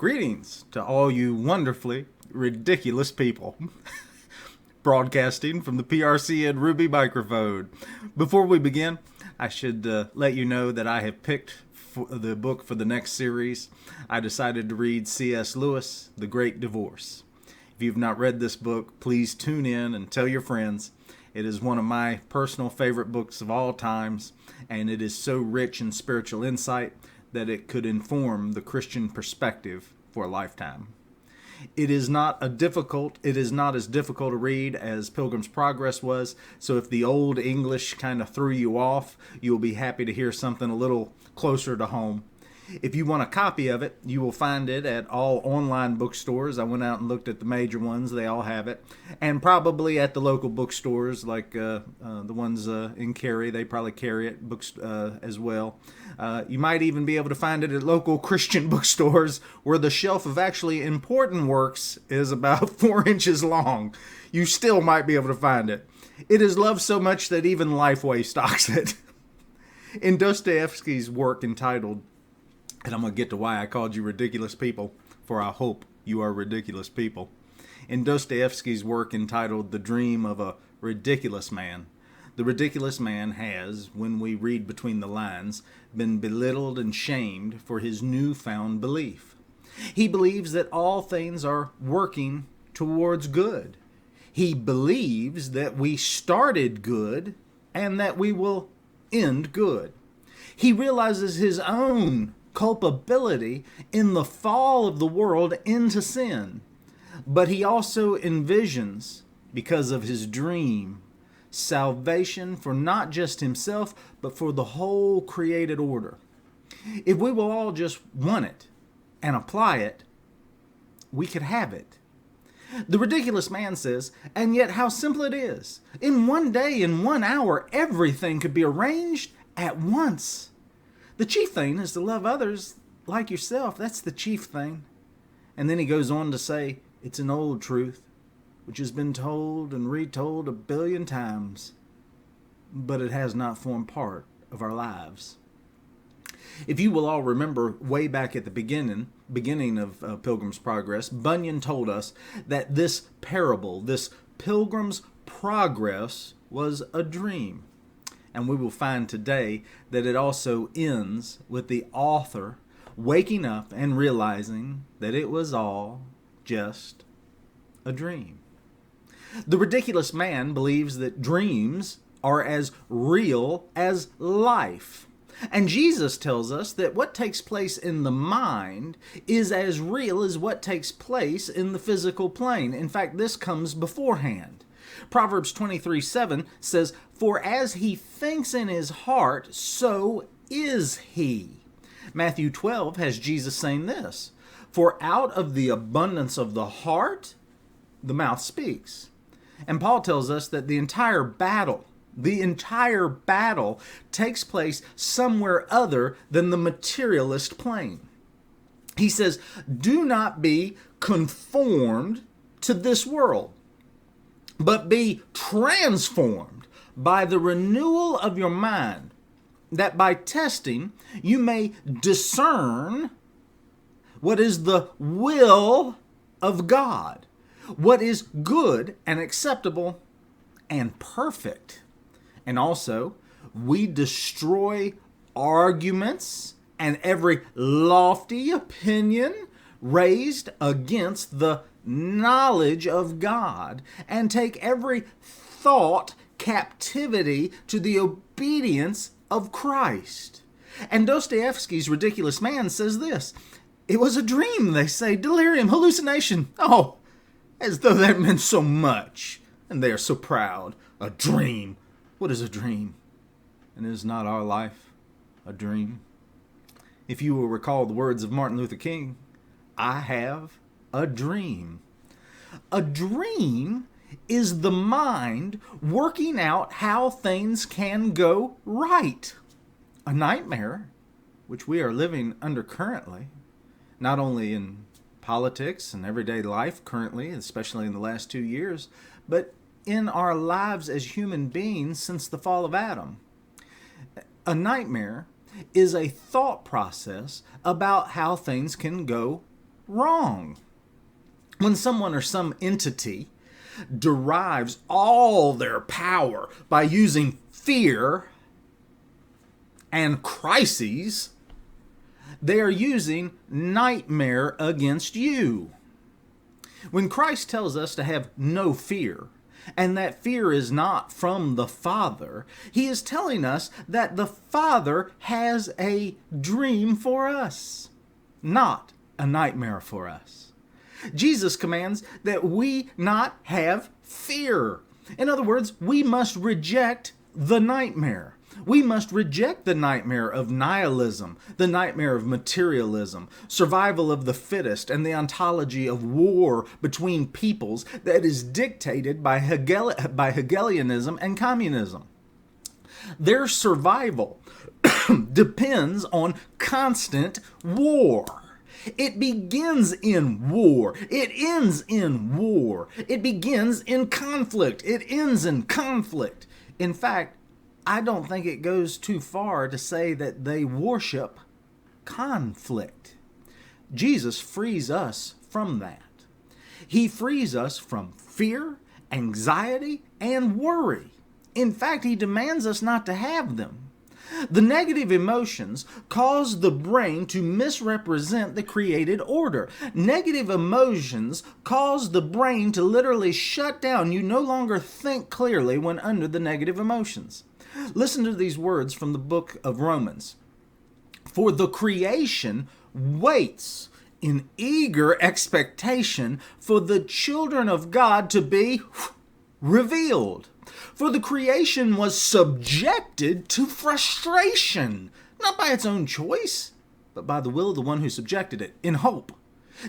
Greetings to all you wonderfully ridiculous people. Broadcasting from the PRC and Ruby microphone. Before we begin, I should let you know that I have picked the book for the next series. I decided to read C.S. Lewis, The Great Divorce. If you've not read this book, please tune in and tell your friends. It is one of my personal favorite books of all times, and it is so rich in spiritual insight that it could inform the Christian perspective for a lifetime. It is not as difficult to read as Pilgrim's Progress was, so if the old English kind of threw you off, you'll be happy to hear something a little closer to home. If you want a copy of it, you will find it at all online bookstores. I went out and looked at the major ones. They all have it. And probably at the local bookstores, like the ones in Cary. They probably carry it books as well. You might even be able to find it at local Christian bookstores where the shelf of actually important works is about 4 inches long. You still might be able to find it. It is loved so much that even Lifeway stocks it. In Dostoevsky's work entitled, and I'm going to get to why I called you ridiculous people, for I hope you are ridiculous people. In Dostoevsky's work entitled The Dream of a Ridiculous Man, the ridiculous man has, when we read between the lines, been belittled and shamed for his newfound belief. He believes that all things are working towards good. He believes that we started good and that we will end good. He realizes his own culpability in the fall of the world into sin. But he also envisions, because of his dream, salvation for not just himself, but for the whole created order. If we will all just want it and apply it, we could have it. The ridiculous man says, and yet how simple it is. In one day, in 1 hour, everything could be arranged at once. The chief thing is to love others like yourself. That's the chief thing. And then he goes on to say, it's an old truth, which has been told and retold 1 billion times, but it has not formed part of our lives. If you will all remember way back at the beginning of Pilgrim's Progress, Bunyan told us that this parable, this Pilgrim's Progress, was a dream. And we will find today that it also ends with the author waking up and realizing that it was all just a dream. The ridiculous man believes that dreams are as real as life. And Jesus tells us that what takes place in the mind is as real as what takes place in the physical plane. In fact, this comes beforehand. Proverbs 23:7 says, for as he thinks in his heart, so is he. Matthew 12 has Jesus saying this, for out of the abundance of the heart, the mouth speaks. And Paul tells us that the entire battle takes place somewhere other than the materialist plane. He says, do not be conformed to this world, but be transformed by the renewal of your mind, that by testing you may discern what is the will of God, what is good and acceptable and perfect. And also, we destroy arguments and every lofty opinion raised against the knowledge of God, and take every thought captivity to the obedience of Christ. And Dostoevsky's ridiculous man says this, it was a dream, they say, delirium, hallucination. Oh, as though that meant so much. And they are so proud. A dream. What is a dream? And is not our life a dream? If you will recall the words of Martin Luther King, I have a dream. A dream is the mind working out how things can go right. A nightmare, which we are living under currently, not only in politics and everyday life currently, especially in the last 2 years, but in our lives as human beings since the fall of Adam. A nightmare is a thought process about how things can go wrong. When someone or some entity derives all their power by using fear and crises, they are using nightmare against you. When Christ tells us to have no fear, and that fear is not from the Father, he is telling us that the Father has a dream for us, not a nightmare for us. Jesus commands that we not have fear. In other words, we must reject the nightmare. We must reject the nightmare of nihilism, the nightmare of materialism, survival of the fittest, and the ontology of war between peoples that is dictated by Hegelianism and communism. Their survival depends on constant war. It begins in war. It ends in war. It begins in conflict. It ends in conflict. In fact, I don't think it goes too far to say that they worship conflict. Jesus frees us from that. He frees us from fear, anxiety, and worry. In fact, he demands us not to have them. The negative emotions cause the brain to misrepresent the created order. Negative emotions cause the brain to literally shut down. You no longer think clearly when under the negative emotions. Listen to these words from the book of Romans. For the creation waits in eager expectation for the children of God to be revealed. For the creation was subjected to frustration, not by its own choice, but by the will of the one who subjected it, in hope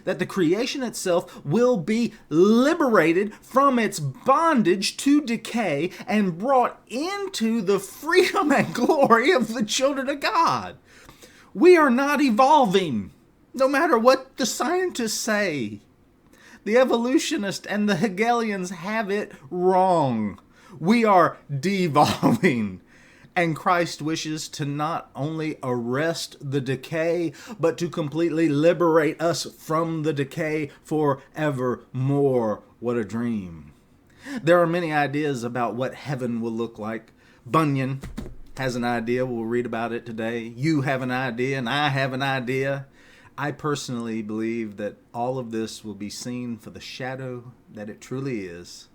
that the creation itself will be liberated from its bondage to decay and brought into the freedom and glory of the children of God. We are not evolving, no matter what the scientists say. The evolutionists and the Hegelians have it wrong. We are devolving. And Christ wishes to not only arrest the decay, but to completely liberate us from the decay forevermore. What a dream. There are many ideas about what heaven will look like. Bunyan has an idea. We'll read about it today. You have an idea, and I have an idea. I personally believe that all of this will be seen for the shadow that it truly is.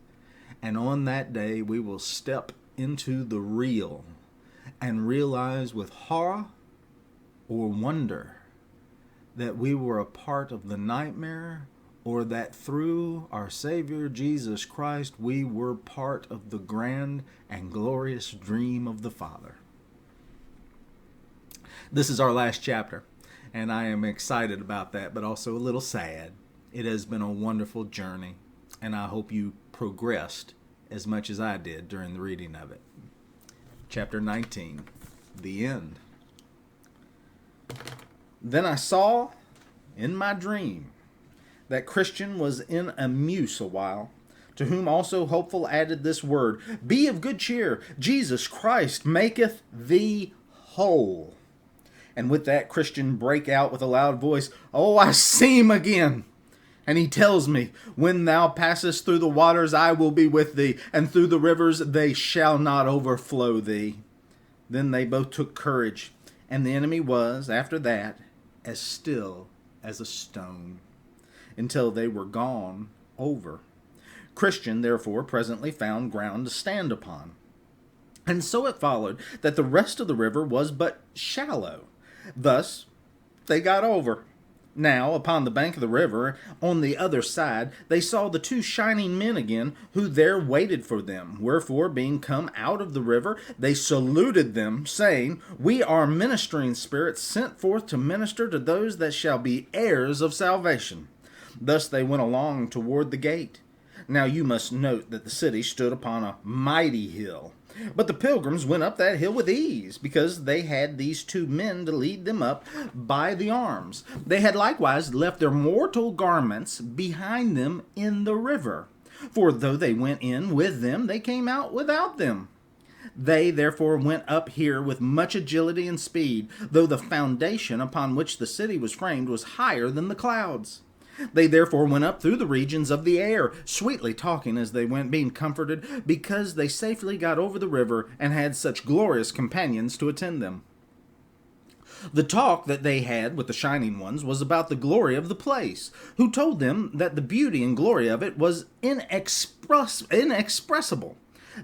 And on that day, we will step into the real and realize with horror or wonder that we were a part of the nightmare, or that through our Savior Jesus Christ we were part of the grand and glorious dream of the Father. This is our last chapter, and I am excited about that, but also a little sad. It has been a wonderful journey, and I hope you progressed as much as I did during the reading of it. Chapter 19, the end. Then I saw in my dream that Christian was in a muse a while, to whom also Hopeful added this word, Be of good cheer, Jesus Christ maketh thee whole. And with that Christian brake out with a loud voice, Oh, I see him again. And he tells me, When thou passest through the waters, I will be with thee, and through the rivers they shall not overflow thee. Then they both took courage, and the enemy was, after that, as still as a stone, until they were gone over. Christian, therefore, presently found ground to stand upon. And so it followed that the rest of the river was but shallow. Thus they got over. Now, upon the bank of the river, on the other side, they saw the two shining men again, who there waited for them. Wherefore, being come out of the river, they saluted them, saying, We are ministering spirits sent forth to minister to those that shall be heirs of salvation. Thus they went along toward the gate. Now you must note that the city stood upon a mighty hill. But the pilgrims went up that hill with ease, because they had these two men to lead them up by the arms. They had likewise left their mortal garments behind them in the river. For though they went in with them, they came out without them. They therefore went up here with much agility and speed, though the foundation upon which the city was framed was higher than the clouds. They therefore went up through the regions of the air, sweetly talking as they went, being comforted, because they safely got over the river and had such glorious companions to attend them. The talk that they had with the Shining Ones was about the glory of the place, who told them that the beauty and glory of it was inexpressible.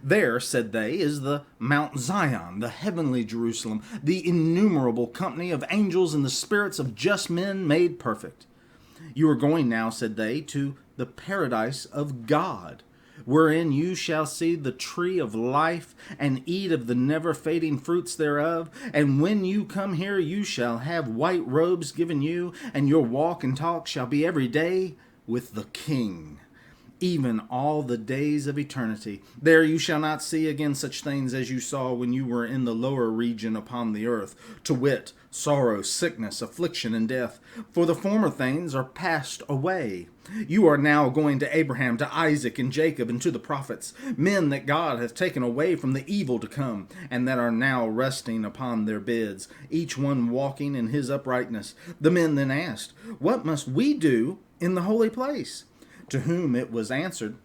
There, said they, is the Mount Zion, the heavenly Jerusalem, the innumerable company of angels and the spirits of just men made perfect. You are going now, said they, to the paradise of God, wherein you shall see the tree of life, and eat of the never-fading fruits thereof. And when you come here, you shall have white robes given you, and your walk and talk shall be every day with the King, even all the days of eternity. There you shall not see again such things as you saw when you were in the lower region upon the earth, to wit, sorrow, sickness, affliction, and death, for the former things are passed away. You are now going to Abraham, to Isaac, and Jacob, and to the prophets, men that God hath taken away from the evil to come, and that are now resting upon their beds, each one walking in his uprightness. The men then asked, what must we do in the holy place? To whom it was answered,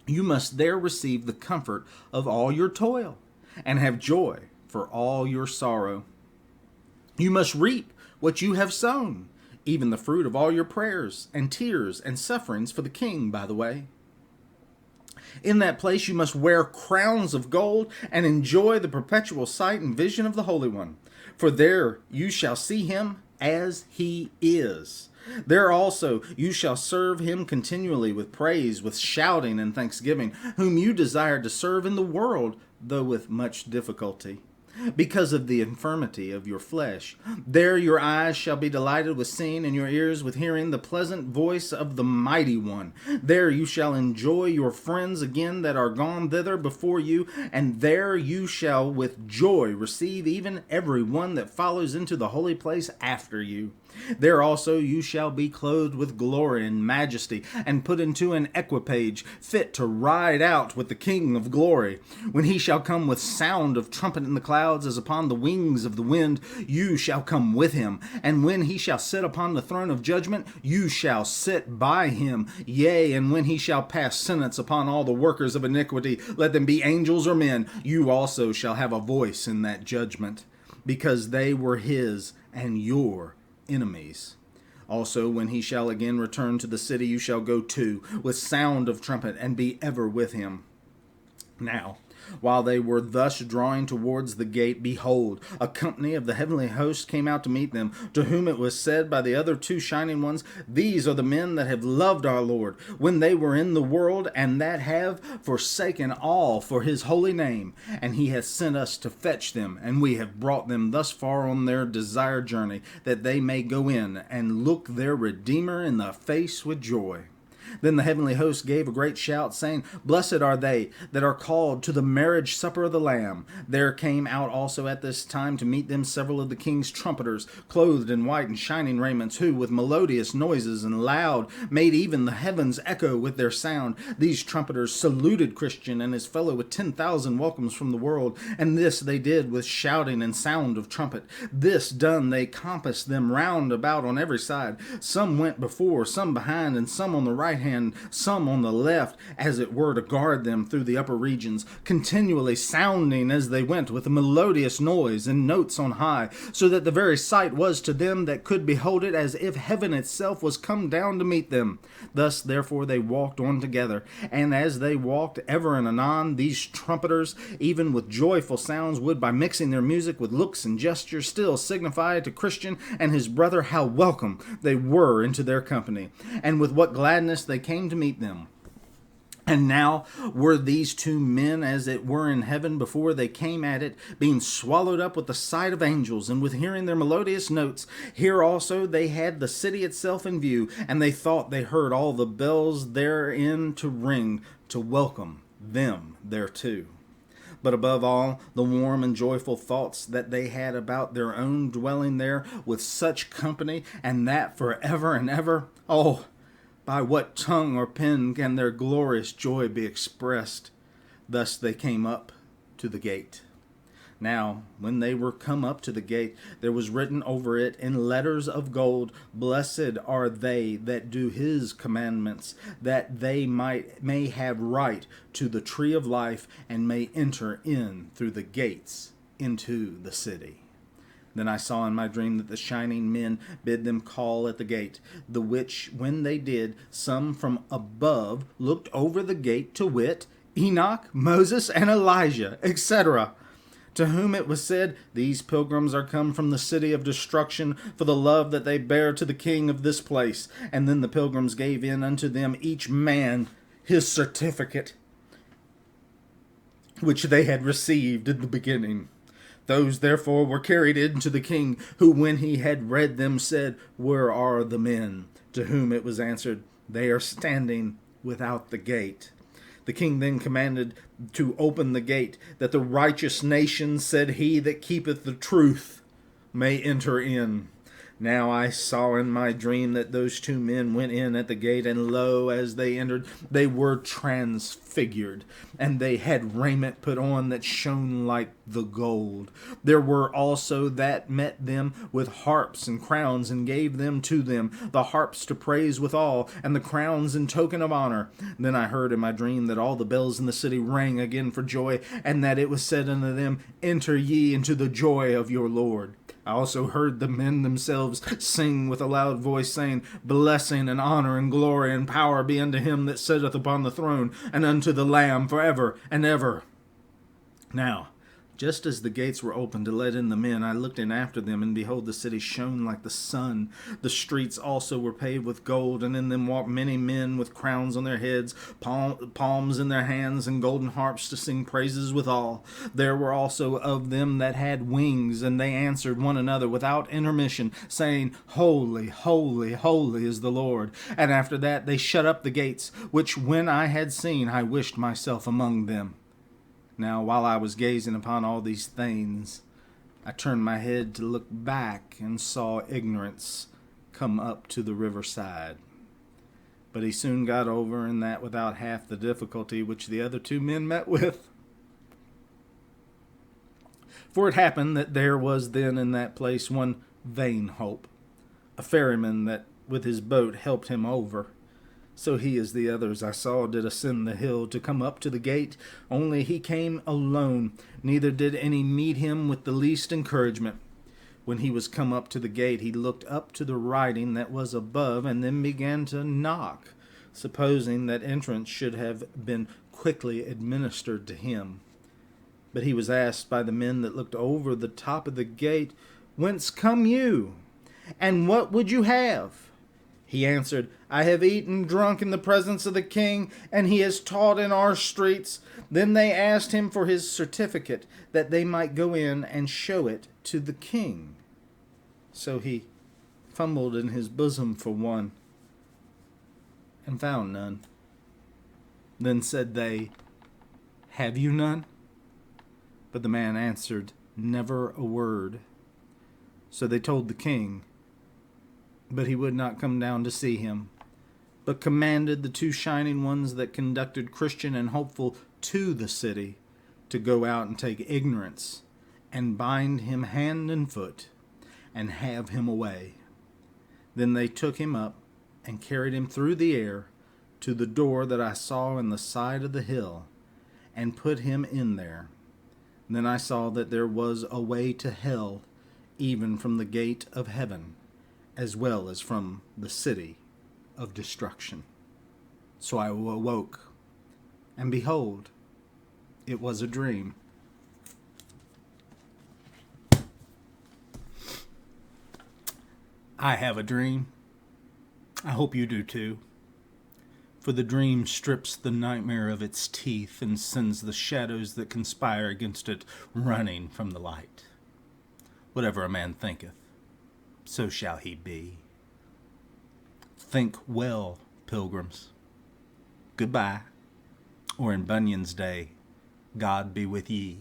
you must there receive the comfort of all your toil, and have joy for all your sorrow. You must reap what you have sown, even the fruit of all your prayers and tears and sufferings for the King, by the way. In that place you must wear crowns of gold and enjoy the perpetual sight and vision of the Holy One, for there you shall see him as he is. There also you shall serve him continually with praise, with shouting and thanksgiving, whom you desired to serve in the world, though with much difficulty, because of the infirmity of your flesh. There your eyes shall be delighted with seeing, and your ears with hearing the pleasant voice of the Mighty One. There you shall enjoy your friends again that are gone thither before you, and there you shall with joy receive even every one that follows into the holy place after you. There also you shall be clothed with glory and majesty, and put into an equipage fit to ride out with the King of glory. When he shall come with sound of trumpet in the clouds, as upon the wings of the wind, you shall come with him. And when he shall sit upon the throne of judgment, you shall sit by him. Yea, and when he shall pass sentence upon all the workers of iniquity, let them be angels or men, you also shall have a voice in that judgment, because they were his and your enemies. Also, when he shall again return to the city, you shall go to with sound of trumpet, and be ever with him. Now, while they were thus drawing towards the gate, behold, a company of the heavenly host came out to meet them, to whom it was said by the other two shining ones, these are the men that have loved our Lord when they were in the world, and that have forsaken all for his holy name. And he hath sent us to fetch them, and we have brought them thus far on their desired journey, that they may go in and look their Redeemer in the face with joy. Then the heavenly host gave a great shout, saying, blessed are they that are called to the marriage supper of the Lamb. There came out also at this time to meet them several of the king's trumpeters, clothed in white and shining raiments, who with melodious noises and loud made even the heavens echo with their sound. These trumpeters saluted Christian and his fellow with 10,000 welcomes from the world, and this they did with shouting and sound of trumpet. This done, they compassed them round about on every side. Some went before, some behind, and some on the right hand, some on the left, as it were to guard them through the upper regions, continually sounding as they went with a melodious noise and notes on high, so that the very sight was to them that could behold it as if heaven itself was come down to meet them. Thus therefore they walked on together, and as they walked ever and anon, these trumpeters, even with joyful sounds, would by mixing their music with looks and gestures still signify to Christian and his brother how welcome they were into their company, and with what gladness they came to meet them. And now were these two men as it were in heaven before they came at it, being swallowed up with the sight of angels, and with hearing their melodious notes. Here also they had the city itself in view, and they thought they heard all the bells therein to ring, to welcome them thereto. But above all, the warm and joyful thoughts that they had about their own dwelling there with such company, and that for ever and ever. Oh, by what tongue or pen can their glorious joy be expressed? Thus they came up to the gate. Now, when they were come up to the gate, there was written over it in letters of gold, Blessed are they that do his commandments, that they may have right to the tree of life, and may enter in through the gates into the city. Then I saw in my dream that the shining men bid them call at the gate, the which when they did, some from above looked over the gate, to wit, Enoch, Moses, and Elijah, etc., to whom it was said, These pilgrims are come from the city of destruction, for the love that they bear to the king of this place. And then the pilgrims gave in unto them each man his certificate, which they had received in the beginning. Those therefore were carried in to the king, who when he had read them said, Where are the men? To whom it was answered, They are standing without the gate. The king then commanded to open the gate, that the righteous nation, said he, that keepeth the truth may enter in. Now I saw in my dream that those two men went in at the gate, and lo, as they entered, they were transfigured, and they had raiment put on that shone like the gold. There were also that met them with harps and crowns, and gave them to them, the harps to praise withal, and the crowns in token of honor. Then I heard in my dream that all the bells in the city rang again for joy, and that it was said unto them, Enter ye into the joy of your Lord. I also heard the men themselves sing with a loud voice, saying, Blessing and honor and glory and power be unto him that sitteth upon the throne, and unto the Lamb forever and ever. Now, just as the gates were opened to let in the men, I looked in after them, and behold, the city shone like the sun. The streets also were paved with gold, and in them walked many men with crowns on their heads, palms in their hands, and golden harps to sing praises withal. There were also of them that had wings, and they answered one another without intermission, saying, Holy, holy, holy is the Lord. And after that they shut up the gates, which when I had seen, I wished myself among them. Now, while I was gazing upon all these things, I turned my head to look back, and saw Ignorance come up to the riverside. But he soon got over, and that without half the difficulty which the other two men met with. For it happened that there was then in that place one Vain Hope, a ferryman that with his boat helped him over. So he, as the others I saw, did ascend the hill to come up to the gate, only he came alone, neither did any meet him with the least encouragement. When he was come up to the gate, he looked up to the writing that was above, and then began to knock, supposing that entrance should have been quickly administered to him. But he was asked by the men that looked over the top of the gate, Whence come you? And what would you have? He answered, I have eaten and drunk in the presence of the king, and he has taught in our streets. Then they asked him for his certificate, that they might go in and show it to the king. So he fumbled in his bosom for one, and found none. Then said they, Have you none? But the man answered never a word. So they told the king, but he would not come down to see him, but commanded the two shining ones that conducted Christian and Hopeful to the city to go out and take Ignorance, and bind him hand and foot, and have him away. Then they took him up, and carried him through the air to the door that I saw in the side of the hill, and put him in there. Then I saw that there was a way to hell, even from the gate of heaven, as well as from the city of destruction. So I awoke, and behold, it was a dream. I have a dream. I hope you do too. For the dream strips the nightmare of its teeth and sends the shadows that conspire against it running from the light. Whatever a man thinketh, so shall he be. Think well, pilgrims. Goodbye, or in Bunyan's day, God be with ye.